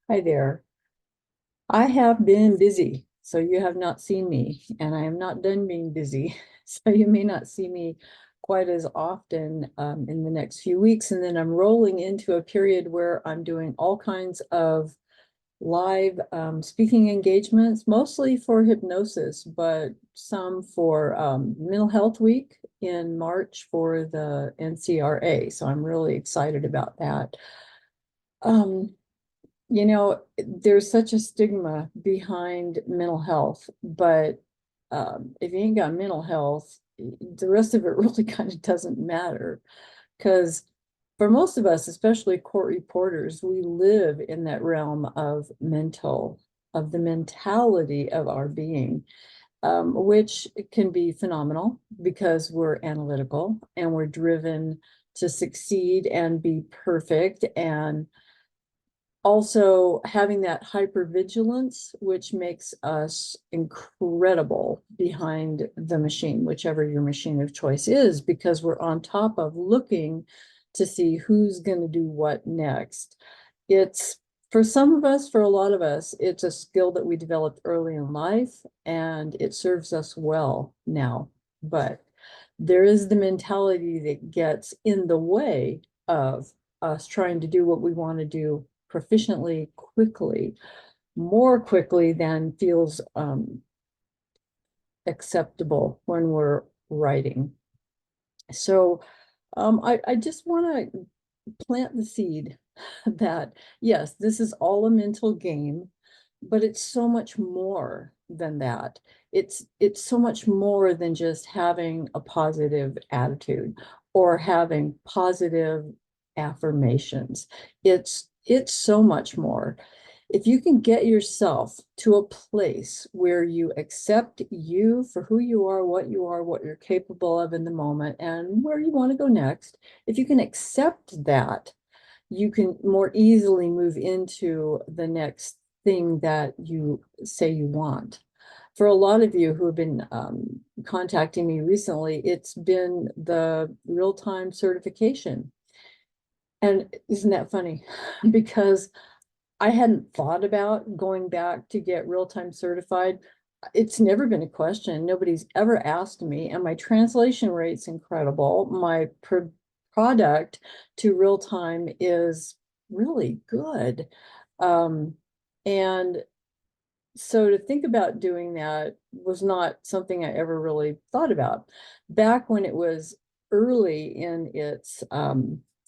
Hi there. I have been busy, so you have not seen me, and I am not done being busy. So you may not see me quite as often in the next few weeks. And then I'm rolling into a period where I'm doing all kinds of live speaking engagements, mostly for hypnosis, but some for Mental Health Week in March for the NCRA. So I'm really excited about that. Um, there's such a stigma behind mental health, but if you ain't got mental health, the rest of it really kind of doesn't matter. Because for most of us, especially court reporters, we live in that realm of the mentality of our being, which can be phenomenal because we're analytical and we're driven to succeed and be perfect and also having that hypervigilance, which makes us incredible behind the machine, whichever your machine of choice is, because we're on top of looking to see who's going to do what next. It's for some of us, for a lot of us, it's a skill that we developed early in life and it serves us well now. But there is the mentality that gets in the way of us trying to do what we want to do proficiently, quickly, more quickly than feels acceptable when we're writing. So I just want to plant the seed that yes, this is all a mental game, but it's so much more than that. It's so much more than just having a positive attitude or having positive affirmations. It's so much more. If you can get yourself to a place where you accept you for who you are, what you're capable of in the moment, and where you want to go next, if you can accept that, you can more easily move into the next thing that you say you want. For a lot of you who have been contacting me recently, it's been the real-time certification. And isn't that funny? Because I hadn't thought about going back to get real-time certified. It's never been a question. Nobody's ever asked me, and my translation rate's incredible. My product to real time is really good. Um, and so to think about doing that was not something I ever really thought about. Back when it was early in its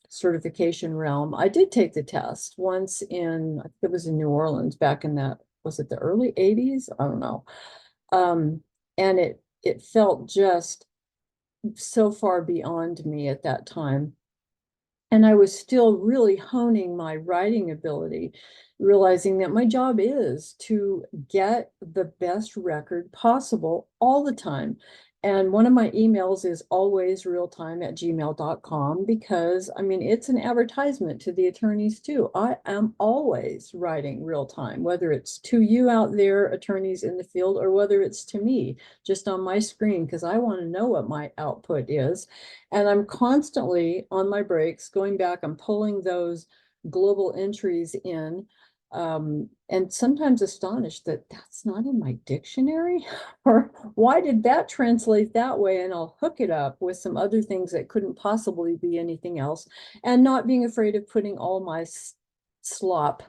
certification realm, I did take the test once I think it was in New Orleans back in was it the early 80s? I don't know. Um, and it felt just so far beyond me at that time. And I was still really honing my writing ability, realizing that my job is to get the best record possible all the time. And one of my emails is always realtime@gmail.com because I mean, it's an advertisement to the attorneys too. I am always writing real time, whether it's to you out there, attorneys in the field, or whether it's to me just on my screen, because I want to know what my output is. And I'm constantly on my breaks going back and pulling those global entries in, and sometimes astonished that that's not in my dictionary, or why did that translate that way? And I'll hook it up with some other things that couldn't possibly be anything else, and not being afraid of putting all my slop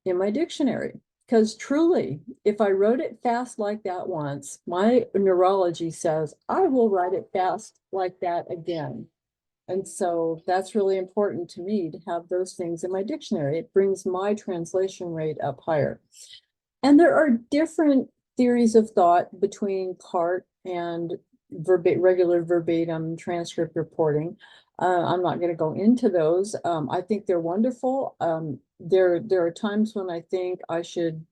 in my dictionary. Because truly, if I wrote it fast like that once, my neurology says I will write it fast like that again. And so that's really important to me to have those things in my dictionary. It brings my translation rate up higher. And there are different theories of thought between CART and regular verbatim transcript reporting. I'm not going to go into those. I think they're wonderful. There are times when I think I should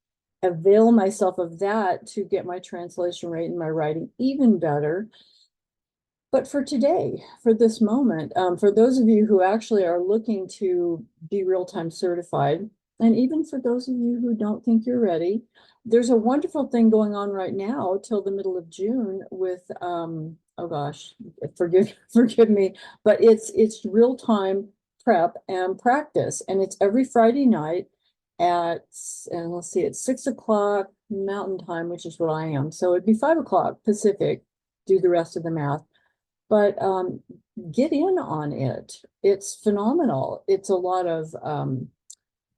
avail myself of that to get my translation rate and my writing even better. But for today, for this moment, for those of you who actually are looking to be real-time certified, and even for those of you who don't think you're ready, there's a wonderful thing going on right now till the middle of June with, oh gosh, forgive me, but it's real-time prep and practice, and it's every Friday night. at, and let's see, it's 6 o'clock Mountain Time, which is what I am. So it'd be 5 o'clock Pacific, do the rest of the math. But get in on it. It's phenomenal. It's a lot of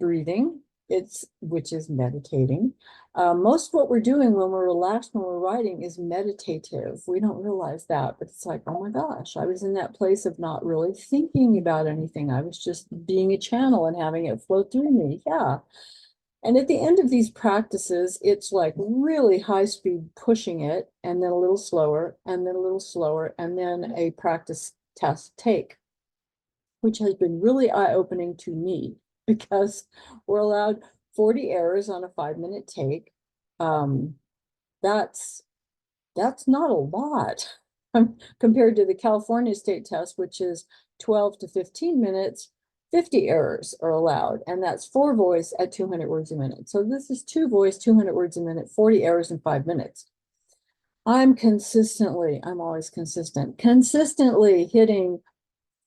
breathing, which is meditating. Most of what we're doing when we're relaxed, when we're writing, is meditative. We don't realize that, but it's like, oh my gosh, I was in that place of not really thinking about anything. I was just being a channel and having it flow through me. Yeah. And at the end of these practices, it's like really high speed pushing it, and then a little slower, and then a little slower, and then a practice test take, which has been really eye-opening to me because we're allowed 40 errors on a 5-minute take. Um, that's not a lot compared to the California state test, which is 12 to 15 minutes. 50 errors are allowed, and that's 4 voice at 200 words a minute. So this is 2 voice, 200 words a minute, 40 errors in 5 minutes. I'm always consistently hitting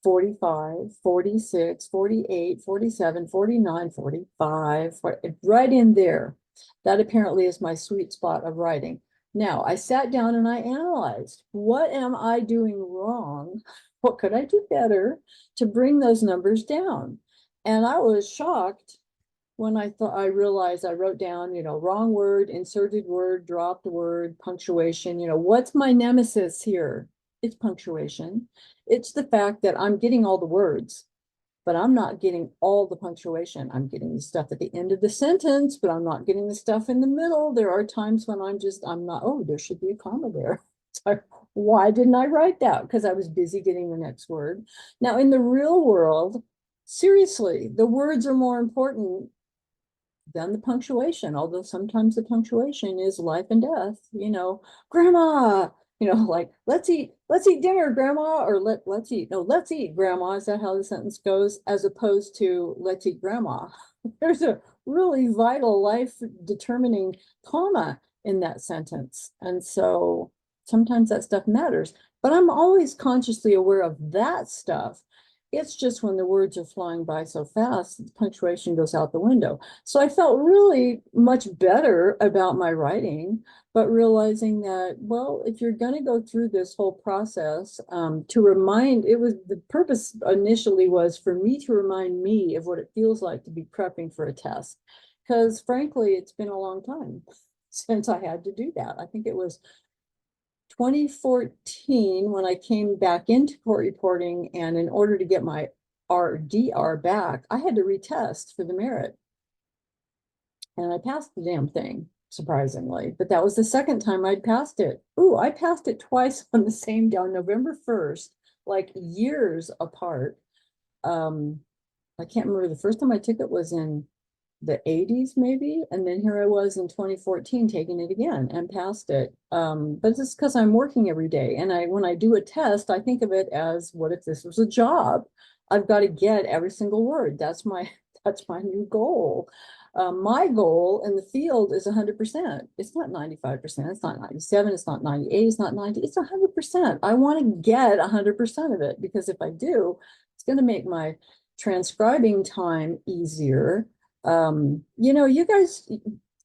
45, 46, 48, 47, 49, 45, right in there. That apparently is my sweet spot of writing. Now, I sat down and I analyzed, what am I doing wrong? What could I do better to bring those numbers down? And I was shocked when I realized I wrote down, wrong word, inserted word, dropped word, punctuation. What's my nemesis here? It's punctuation. It's the fact that I'm getting all the words, but I'm not getting all the punctuation. I'm getting the stuff at the end of the sentence, but I'm not getting the stuff in the middle. There are times when I'm not, oh, there should be a comma there. So why didn't I write that? Because I was busy getting the next word. Now, in the real world, seriously, the words are more important than the punctuation, although sometimes the punctuation is life and death. Grandma, like, let's eat dinner, grandma, or let's eat, grandma. Is that how the sentence goes? As opposed to let's eat, grandma. There's a really vital life determining comma in that sentence. And so sometimes that stuff matters, but I'm always consciously aware of that stuff. It's just when the words are flying by so fast, the punctuation goes out the window. So I felt really much better about my writing, but realizing that, well, if you're going to go through this whole process, the purpose initially was for me to remind me of what it feels like to be prepping for a test. Because frankly, it's been a long time since I had to do that. I think it was 2014 when I came back into court reporting, and in order to get my RDR back, I had to retest for the merit. And I passed the damn thing, surprisingly. But that was the second time I'd passed it. Ooh, I passed it twice on the same day, on November 1st, like years apart. I can't remember. The first time I took it was in the 80s maybe, and then here I was in 2014 taking it again and passed it. But it's because I'm working every day, and when I do a test, I think of it as, what if this was a job? I've got to get every single word. That's my new goal. My goal in the field is 100%. It's not 95%. It's not 97. It's not 98. It's not 90. It's 100%. I want to get 100% of it, because if I do, it's going to make my transcribing time easier. You guys,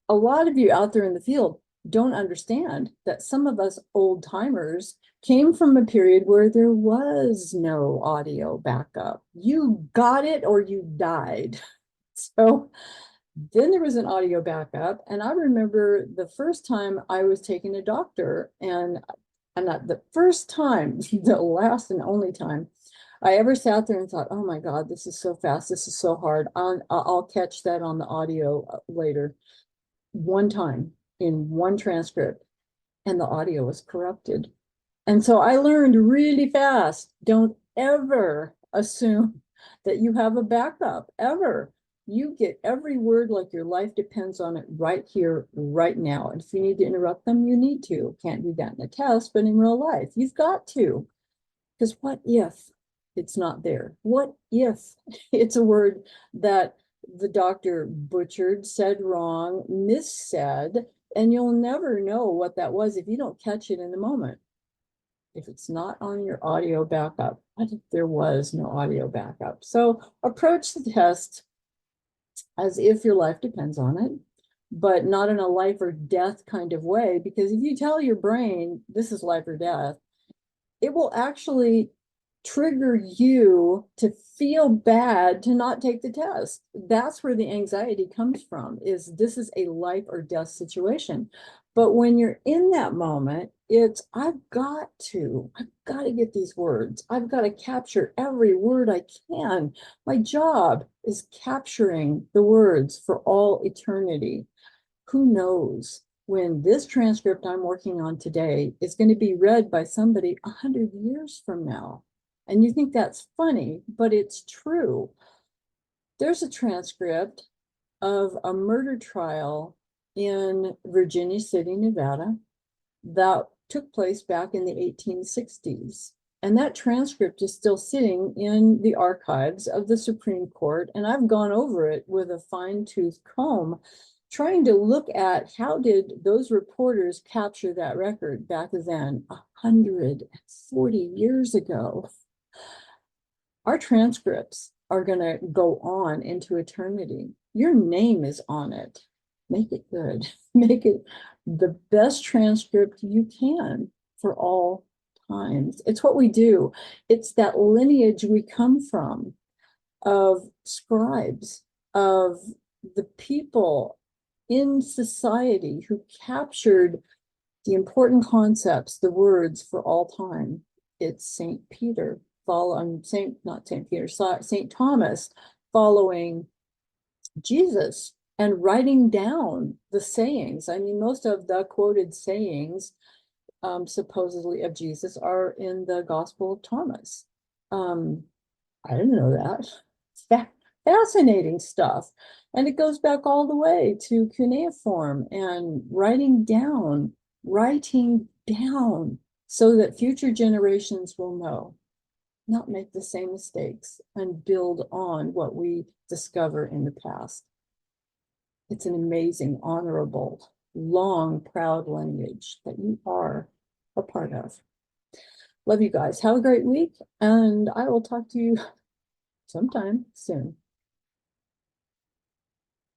a lot of you out there in the field don't understand that some of us old timers came from a period where there was no audio backup. You got it or you died. So then there was an audio backup. And I remember the first time I was taking a doctor, and not the first time, the last and only time I ever sat there and thought, oh my God, this is so fast. This is so hard. I'll catch that on the audio later. One time in one transcript, and the audio was corrupted. And so I learned really fast, don't ever assume that you have a backup, ever. You get every word like your life depends on it right here, right now. And if you need to interrupt them, you need to. Can't do that in a test, but in real life, you've got to. Because what if it's not there? What if it's a word that the doctor butchered, said wrong, missaid, and you'll never know what that was if you don't catch it in the moment? If it's not on your audio backup, what if there was no audio backup? So approach the test as if your life depends on it, but not in a life or death kind of way. Because if you tell your brain this is life or death, it will actually trigger you to feel bad to not take the test. That's where the anxiety comes from, is this is a life or death situation. But when you're in that moment, it's I've got to get these words. I've got to capture every word I can. My job is capturing the words for all eternity. Who knows when this transcript I'm working on today is going to be read by somebody 100 years from now? And you think that's funny, but it's true. There's a transcript of a murder trial in Virginia City, Nevada, that took place back in the 1860s. And that transcript is still sitting in the archives of the Supreme Court. And I've gone over it with a fine-tooth comb, trying to look at how did those reporters capture that record back then, 140 years ago. Our transcripts are going to go on into eternity. Your name is on it. Make it good. Make it the best transcript you can for all times. It's what we do. It's that lineage we come from, of scribes, of the people in society who captured the important concepts, the words for all time. It's St. Peter, not St. Peter, St. Thomas following Jesus and writing down the sayings. I mean, most of the quoted sayings supposedly of Jesus are in the Gospel of Thomas. I didn't know that. Fascinating stuff. And it goes back all the way to cuneiform and writing down so that future generations will know, not make the same mistakes, and build on what we discover in the past. It's an amazing, honorable, long, proud lineage that you are a part of. Love you guys. Have a great week, and I will talk to you sometime soon.